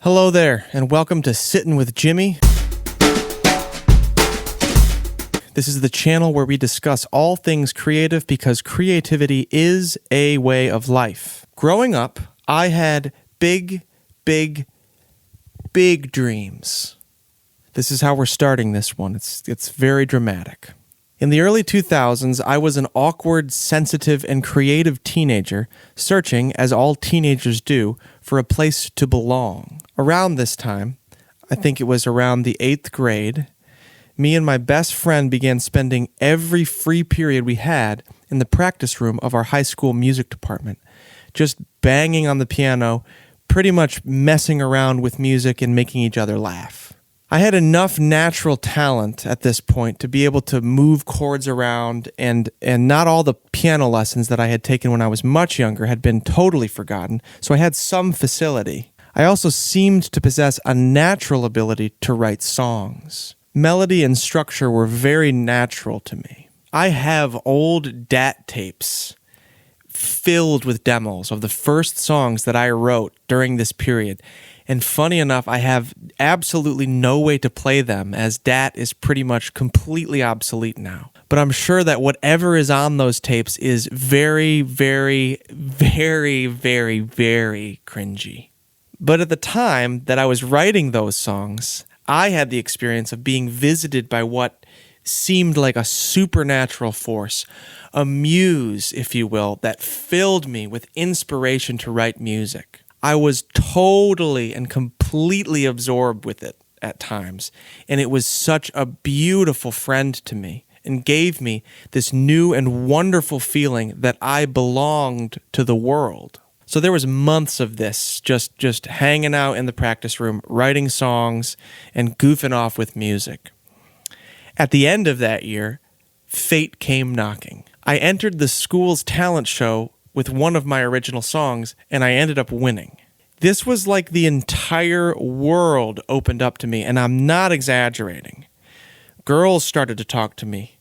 Hello there, and welcome to Sittin' with Jimi. This is the channel where we discuss all things creative because creativity is a way of life. Growing up, I had big dreams. This is how we're starting this one. It's very dramatic. In the early 2000s, I was an awkward, sensitive, and creative teenager searching, as all teenagers do, for a place to belong. Around this time, I think it was around the 8th grade, me and my best friend began spending every free period we had in the practice room of our high school music department, just banging on the piano, pretty much messing around with music and making each other laugh. I had enough natural talent at this point to be able to move chords around, and not all the piano lessons that I had taken when I was much younger had been totally forgotten, so I had some facility. I also seemed to possess a natural ability to write songs. Melody and structure were very natural to me. I have old DAT tapes filled with demos of the first songs that I wrote during this period. And funny enough, I have absolutely no way to play them, as DAT is pretty much completely obsolete now. But I'm sure that whatever is on those tapes is very cringy. But at the time that I was writing those songs, I had the experience of being visited by what seemed like a supernatural force, a muse, if you will, that filled me with inspiration to write music. I was totally and completely absorbed with it at times, and it was such a beautiful friend to me and gave me this new and wonderful feeling that I belonged to the world. So there was months of this, just hanging out in the practice room, writing songs, and goofing off with music. At the end of that year, fate came knocking. I entered the school's talent show with one of my original songs, and I ended up winning. This was like the entire world opened up to me, and I'm not exaggerating. Girls started to talk to me.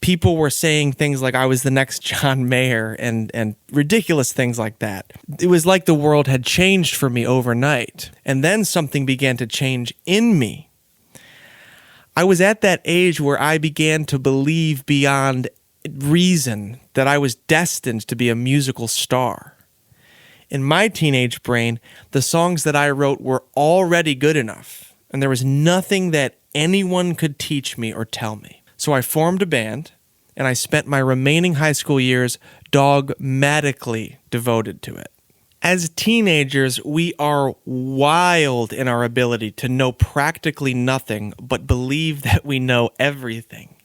People were saying things like I was the next John Mayer and ridiculous things like that. It was like the world had changed for me overnight. And then something began to change in me. I was at that age where I began to believe beyond reason that I was destined to be a musical star. In my teenage brain, the songs that I wrote were already good enough, and there was nothing that anyone could teach me or tell me. So I formed a band, and I spent my remaining high school years dogmatically devoted to it. As teenagers, we are wild in our ability to know practically nothing, but believe that we know everything.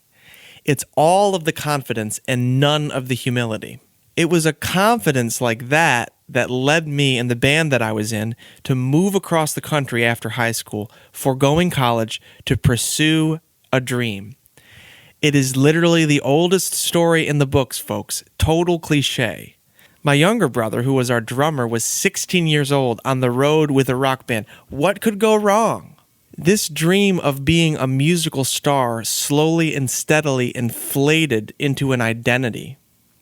It's all of the confidence and none of the humility. It was a confidence like that led me and the band that I was in to move across the country after high school, foregoing college to pursue a dream. It is literally the oldest story in the books, folks. Total cliche. My younger brother, who was our drummer, was 16 years old on the road with a rock band. What could go wrong? This dream of being a musical star slowly and steadily inflated into an identity.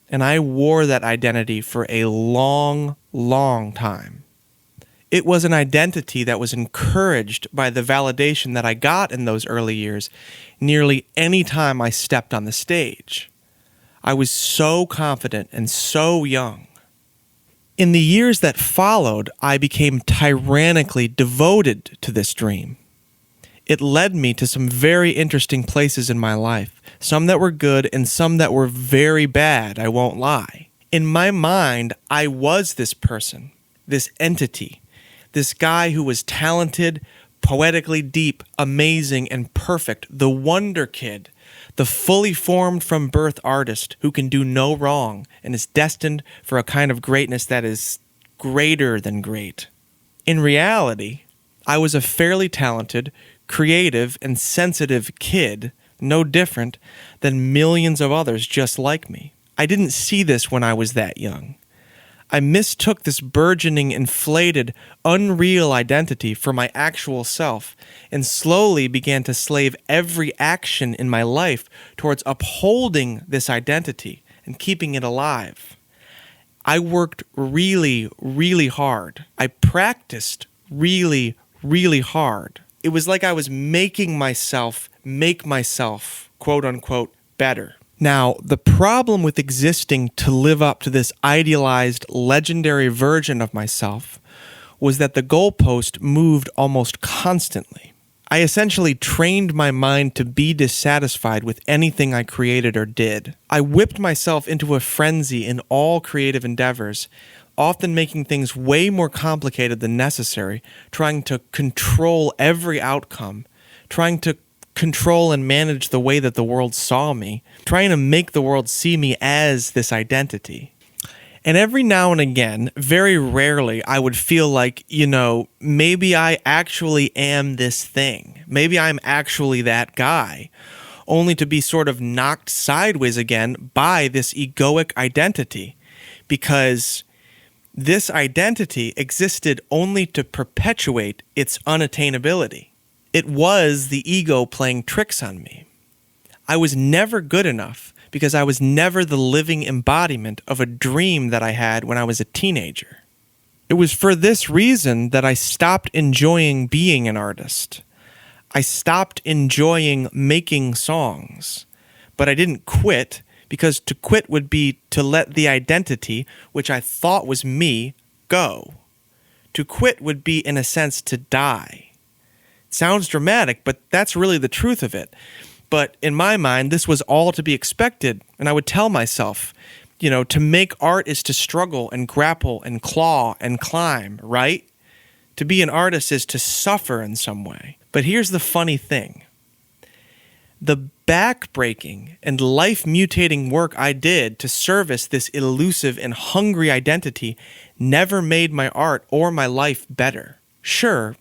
And I wore that identity for a long time. It was an identity that was encouraged by the validation that I got in those early years nearly any time I stepped on the stage. I was so confident and so young. In the years that followed, I became tyrannically devoted to this dream. It led me to some very interesting places in my life, some that were good and some that were very bad, I won't lie. In my mind, I was this person, this entity, this guy who was talented, poetically deep, amazing, and perfect, the wonder kid, the fully formed from birth artist who can do no wrong and is destined for a kind of greatness that is greater than great. In reality, I was a fairly talented, creative, and sensitive kid, no different than millions of others just like me. I didn't see this when I was that young. I mistook this burgeoning, inflated, unreal identity for my actual self and slowly began to slave every action in my life towards upholding this identity and keeping it alive. I worked really hard. I practiced really really hard. It was like I was making myself make myself, quote unquote, better. Now, the problem with existing to live up to this idealized, legendary version of myself was that the goalpost moved almost constantly. I essentially trained my mind to be dissatisfied with anything I created or did. I whipped myself into a frenzy in all creative endeavors, often making things way more complicated than necessary, trying to control every outcome, trying to control and manage the way that the world saw me, trying to make the world see me as this identity. And every now and again, very rarely, I would feel like, maybe I actually am this thing. Maybe I'm actually that guy, only to be sort of knocked sideways again by this egoic identity, because this identity existed only to perpetuate its unattainability. It was the ego playing tricks on me. I was never good enough because I was never the living embodiment of a dream that I had when I was a teenager. It was for this reason that I stopped enjoying being an artist. I stopped enjoying making songs, but I didn't quit, because to quit would be to let the identity, which I thought was me, go. To quit would be, in a sense, to die. It sounds dramatic, but that's really the truth of it. But in my mind, this was all to be expected, and I would tell myself, to make art is to struggle and grapple and claw and climb, right? To be an artist is to suffer in some way. But here's the funny thing. The back-breaking and life-mutating work I did to service this elusive and hungry identity never made my art or my life better. Sure,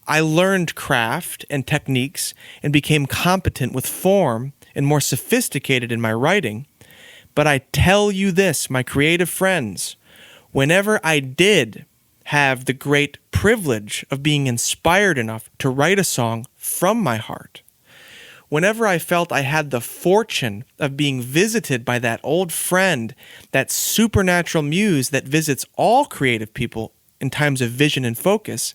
I learned craft and techniques and became competent with form and more sophisticated in my writing, but I tell you this, my creative friends, whenever I did have the great privilege of being inspired enough to write a song from my heart, whenever I felt I had the fortune of being visited by that old friend, that supernatural muse that visits all creative people in times of vision and focus,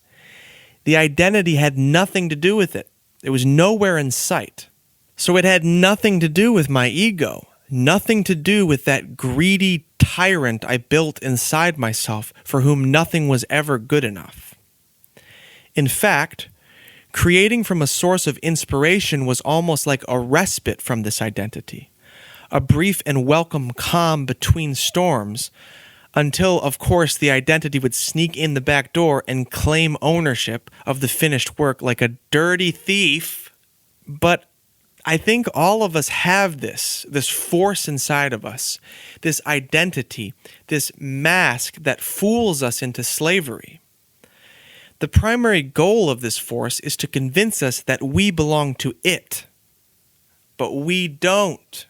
the identity had nothing to do with it. It was nowhere in sight. So it had nothing to do with my ego, nothing to do with that greedy tyrant I built inside myself for whom nothing was ever good enough. In fact, creating from a source of inspiration was almost like a respite from this identity, a brief and welcome calm between storms, until, of course, the identity would sneak in the back door and claim ownership of the finished work like a dirty thief. But I think all of us have this force inside of us, this identity, this mask that fools us into slavery. The primary goal of this force is to convince us that we belong to it. But we don't.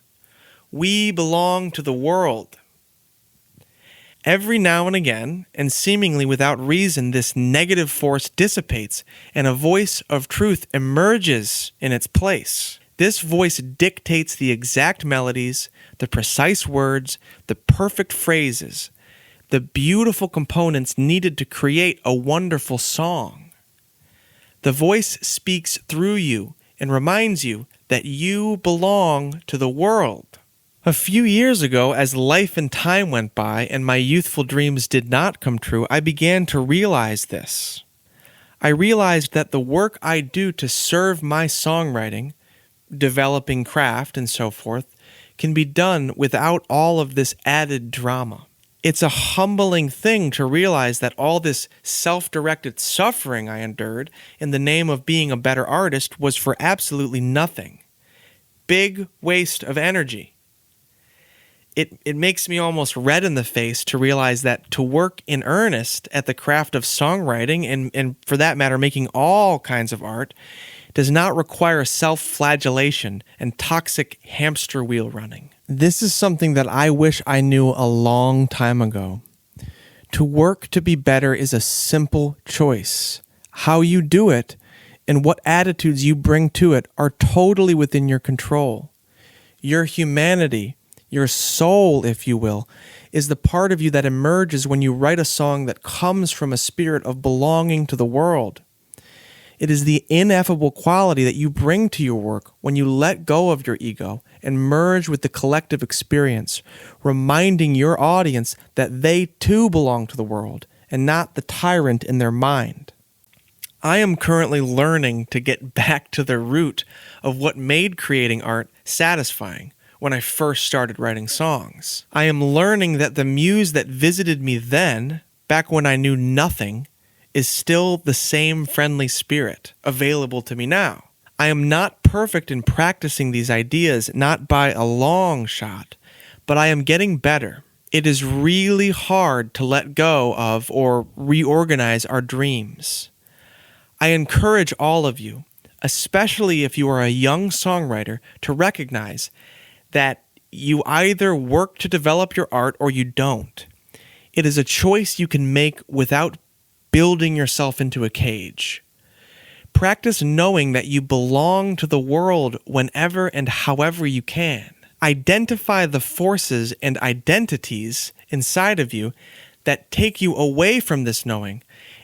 We belong to the world. Every now and again, and seemingly without reason, this negative force dissipates and a voice of truth emerges in its place. This voice dictates the exact melodies, the precise words, the perfect phrases, the beautiful components needed to create a wonderful song. The voice speaks through you and reminds you that you belong to the world. A few years ago, as life and time went by and my youthful dreams did not come true, I began to realize this. I realized that the work I do to serve my songwriting, developing craft and so forth, can be done without all of this added drama. It's a humbling thing to realize that all this self-directed suffering I endured in the name of being a better artist was for absolutely nothing. Big waste of energy. It makes me almost red in the face to realize that to work in earnest at the craft of songwriting, and for that matter, making all kinds of art, does not require self-flagellation and toxic hamster wheel running. This is something that I wish I knew a long time ago. To work to be better is a simple choice. How you do it and what attitudes you bring to it are totally within your control. Your humanity, your soul, if you will, is the part of you that emerges when you write a song that comes from a spirit of belonging to the world. It is the ineffable quality that you bring to your work when you let go of your ego and merge with the collective experience, reminding your audience that they too belong to the world and not the tyrant in their mind. I am currently learning to get back to the root of what made creating art satisfying when I first started writing songs. I am learning that the muse that visited me then, back when I knew nothing, is still the same friendly spirit available to me now. I am not perfect in practicing these ideas, not by a long shot, but I am getting better. It is really hard to let go of or reorganize our dreams. I encourage all of you, especially if you are a young songwriter, to recognize that you either work to develop your art or you don't. It is a choice you can make without building yourself into a cage. Practice knowing that you belong to the world whenever and however you can. Identify the forces and identities inside of you that take you away from this knowing,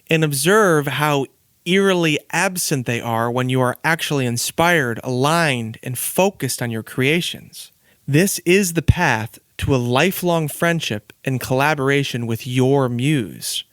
and observe how eerily absent they are when you are actually inspired, aligned, and focused on your creations. This is the path to a lifelong friendship and collaboration with your muse,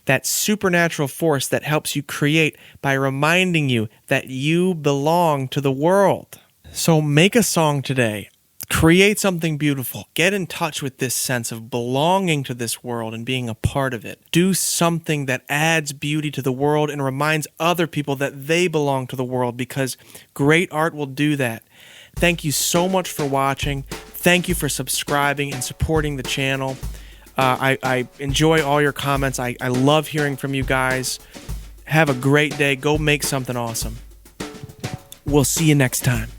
that supernatural force that helps you create by reminding you that you belong to the world. So make a song today. Create something beautiful. Get in touch with this sense of belonging to this world and being a part of it. Do something that adds beauty to the world and reminds other people that they belong to the world, because great art will do that. Thank you so much for watching. Thank you for subscribing and supporting the channel. I enjoy all your comments. I love hearing from you guys. Have a great day. Go make something awesome. We'll see you next time.